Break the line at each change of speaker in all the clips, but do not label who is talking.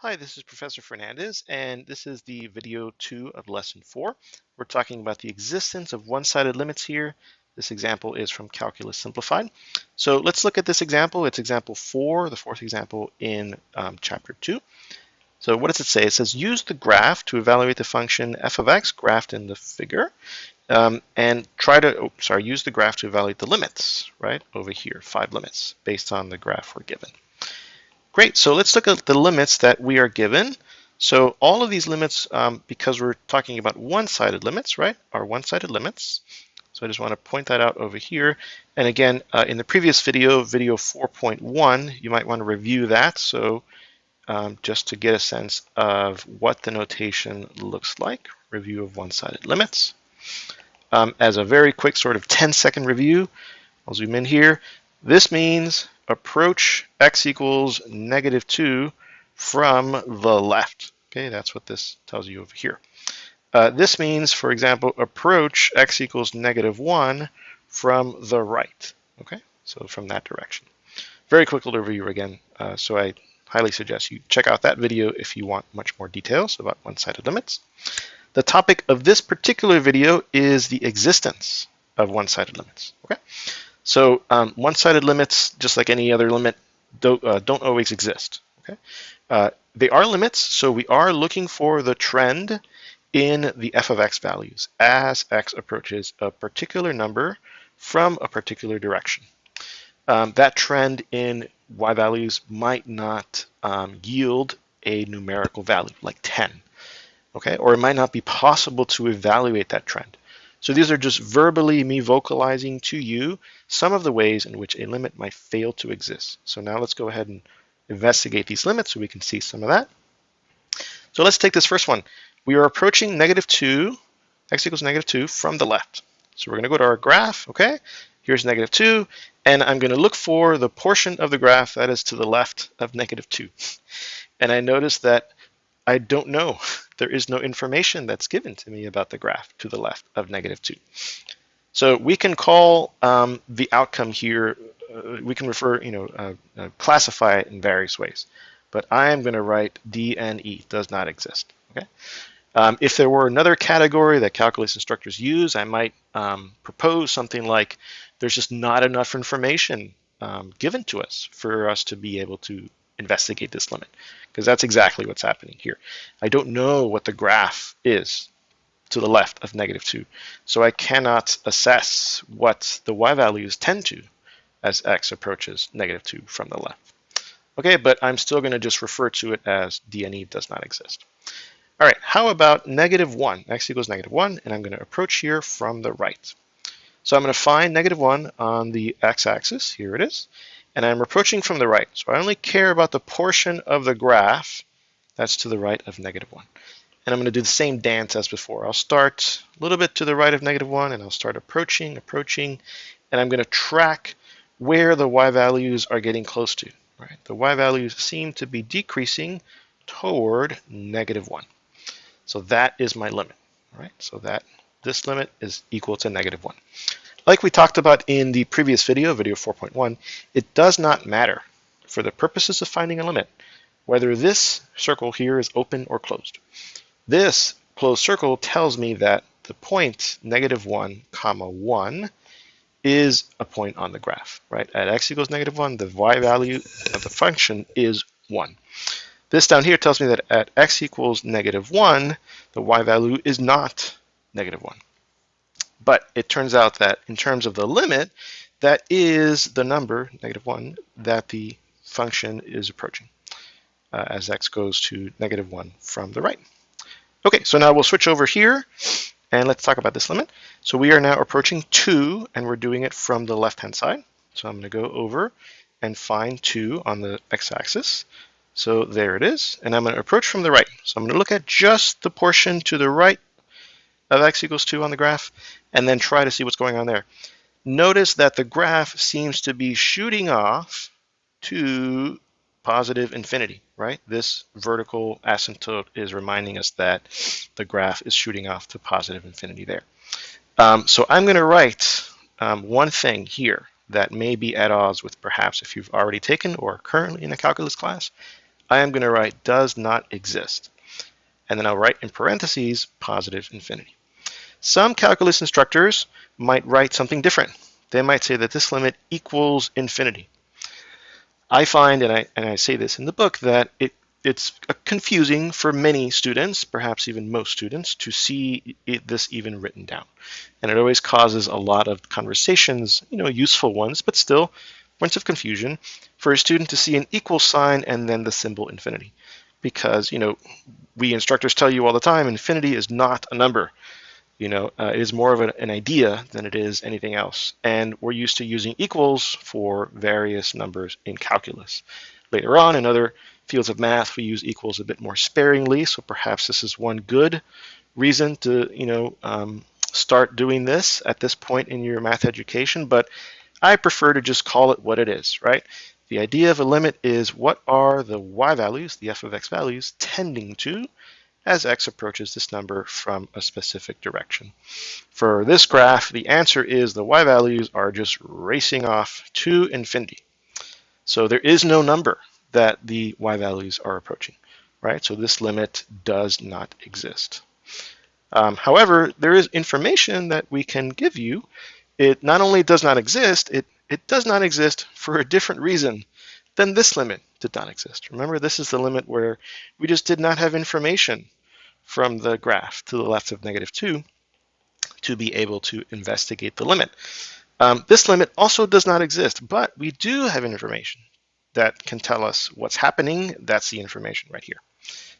Hi, this is Professor Fernandez, and this is the video 2 of lesson 4. We're talking about the existence of one-sided limits here. This example is from Calculus Simplified. So let's look at this example. It's example 4, the fourth example in chapter 2. So what does it say? It says use the graph to evaluate the function f of x graphed in the figure, and use the graph to evaluate the limits, right, over here, 5 limits based on the graph we're given. Great, so let's look at the limits that we are given. So all of these limits, because we're talking about one-sided limits, right, are one-sided limits. So I just want to point that out over here. And again, in the previous video, video 4.1, you might want to review that. So just to get a sense of what the notation looks like, review of one-sided limits. As a very quick sort of 10-second review, I'll zoom in here. This means approach x equals -2 from the left. Okay, that's what this tells you over here. This means, for example, approach x equals -1 from the right. Okay, so from that direction. Very quick little review again. So I highly suggest you check out that video if you want much more details about one-sided limits. The topic of this particular video is the existence of one-sided limits. Okay. So one-sided limits, just like any other limit, don't always exist. Okay, they are limits, so we are looking for the trend in the f of x values as x approaches a particular number from a particular direction. That trend in y values might not yield a numerical value like 10, okay, or it might not be possible to evaluate that trend. So these are just verbally me vocalizing to you some of the ways in which a limit might fail to exist. So now let's go ahead and investigate these limits so we can see some of that. So let's take this first one. We are approaching -2, x equals -2 from the left. So we're going to go to our graph, okay? Here's -2, and I'm going to look for the portion of the graph that is to the left of -2. And I notice that I don't know. There is no information that's given to me about the graph to the left of -2. So we can call the outcome here, we can classify it in various ways. But I am going to write D and E, does not exist. Okay. If there were another category that calculus instructors use, I might propose something like there's just not enough information given to us for us to be able to investigate this limit, because that's exactly what's happening here. I don't know what the graph is to the left of -2, so I cannot assess what the y values tend to as x approaches -2 from the left. Okay, but I'm still going to just refer to it as D and E does not exist. All right, how about -1? X equals -1, and I'm going to approach here from the right. So I'm going to find -1 on the x-axis. Here it is. And I'm approaching from the right. So I only care about the portion of the graph that's to the right of -1. And I'm going to do the same dance as before. I'll start a little bit to the right of -1, and I'll start approaching, and I'm going to track where the y values are getting close to. Right? The y values seem to be decreasing toward -1. So that is my limit. Right? So that this limit is equal to -1. Like we talked about in the previous video, video 4.1, it does not matter for the purposes of finding a limit whether this circle here is open or closed. This closed circle tells me that the point -1, 1 is a point on the graph, right? At x equals -1, the y value of the function is 1. This down here tells me that at x equals -1, the y value is not -1. But it turns out that in terms of the limit, that is the number, -1, that the function is approaching as x goes to -1 from the right. Okay, so now we'll switch over here and let's talk about this limit. So we are now approaching 2, and we're doing it from the left-hand side. So I'm going to go over and find 2 on the x-axis. So there it is, and I'm going to approach from the right. So I'm going to look at just the portion to the right of x equals 2 on the graph, and then try to see what's going on there. Notice that the graph seems to be shooting off to positive infinity, right? This vertical asymptote is reminding us that the graph is shooting off to positive infinity there. So I'm going to write one thing here that may be at odds with perhaps if you've already taken or currently in a calculus class. I am going to write does not exist. And then I'll write in parentheses positive infinity. Some calculus instructors might write something different. They might say that this limit equals infinity. I find, and I say this in the book, that it's confusing for many students, perhaps even most students, to see this even written down. And it always causes a lot of conversations, useful ones, but still points of confusion for a student to see an equal sign and then the symbol infinity. Because, we instructors tell you all the time, infinity is not a number. It is more of an idea than it is anything else. And we're used to using equals for various numbers in calculus. Later on, in other fields of math, we use equals a bit more sparingly. So perhaps this is one good reason to, start doing this at this point in your math education. But I prefer to just call it what it is, right? The idea of a limit is what are the y values, the f of x values, tending to as x approaches this number from a specific direction. For this graph, the answer is the y values are just racing off to infinity. So there is no number that the y values are approaching, right? So this limit does not exist. However, there is information that we can give you. It not only does not exist, it does not exist for a different reason than this limit did not exist. Remember, this is the limit where we just did not have information from the graph to the left of -2 to be able to investigate the limit. This limit also does not exist, but we do have information that can tell us what's happening. That's the information right here.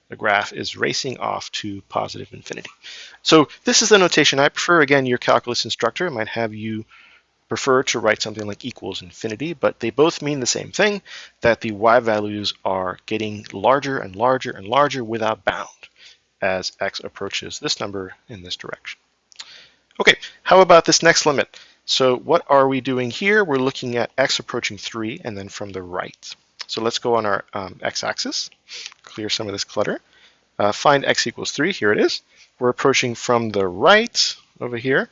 The graph is racing off to positive infinity. So this is the notation I prefer. Again, your calculus instructor might have you prefer to write something like equals infinity, but they both mean the same thing, that the y values are getting larger and larger and larger without bound as x approaches this number in this direction. Okay, how about this next limit? So what are we doing here? We're looking at x approaching 3 and then from the right. So let's go on our x-axis, clear some of this clutter. Find x equals 3, here it is. We're approaching from the right over here.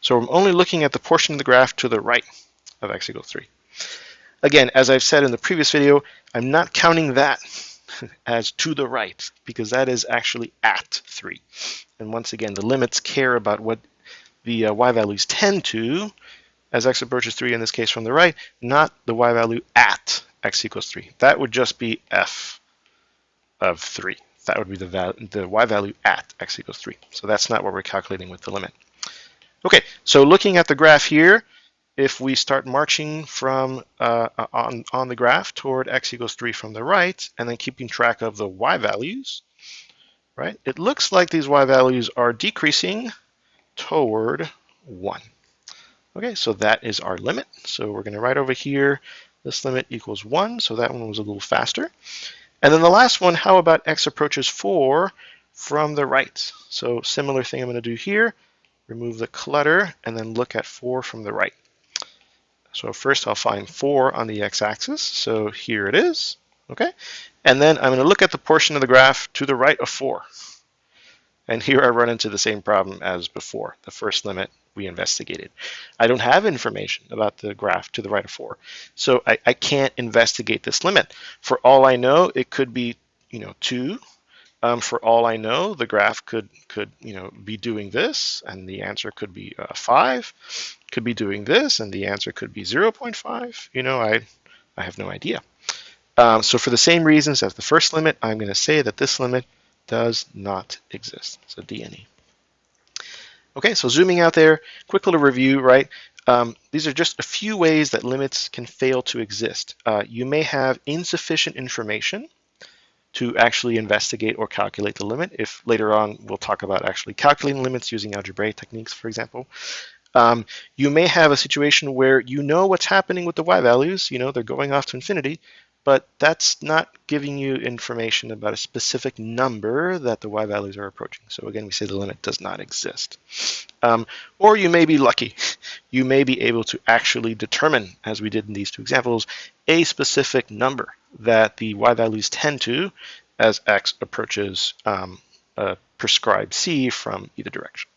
So I'm only looking at the portion of the graph to the right of x equals 3. Again, as I've said in the previous video, I'm not counting that as to the right because that is actually at 3. And once again, the limits care about what the y values tend to as x approaches 3, in this case from the right, not the y value at x equals 3. That would just be f of 3. That would be the y value at x equals 3. So that's not what we're calculating with the limit. Okay, so looking at the graph here, if we start marching from on the graph toward x equals 3 from the right, and then keeping track of the y values, right? It looks like these y values are decreasing toward 1. Okay, so that is our limit. So we're going to write over here, this limit equals 1, so that one was a little faster. And then the last one, how about x approaches 4 from the right? So similar thing I'm going to do here. Remove the clutter and then look at 4 from the right. So first I'll find 4 on the x-axis. So here it is, okay? And then I'm going to look at the portion of the graph to the right of 4. And here I run into the same problem as before, the first limit we investigated. I don't have information about the graph to the right of 4. So I can't investigate this limit. For all I know, it could be 2. For all I know, the graph could be doing this, and the answer could be 5. Could be doing this, and the answer could be 0.5. I have no idea. So for the same reasons as the first limit, I'm going to say that this limit does not exist. So D and E. Okay, so zooming out there, quick little review, right? These are just a few ways that limits can fail to exist. You may have insufficient information to actually investigate or calculate the limit. If later on we'll talk about actually calculating limits using algebraic techniques, for example. You may have a situation where you know what's happening with the y values, they're going off to infinity, but that's not giving you information about a specific number that the y values are approaching. So again, we say the limit does not exist. Or you may be lucky. You may be able to actually determine, as we did in these two examples, a specific number that the y values tend to as x approaches a prescribed c from either direction.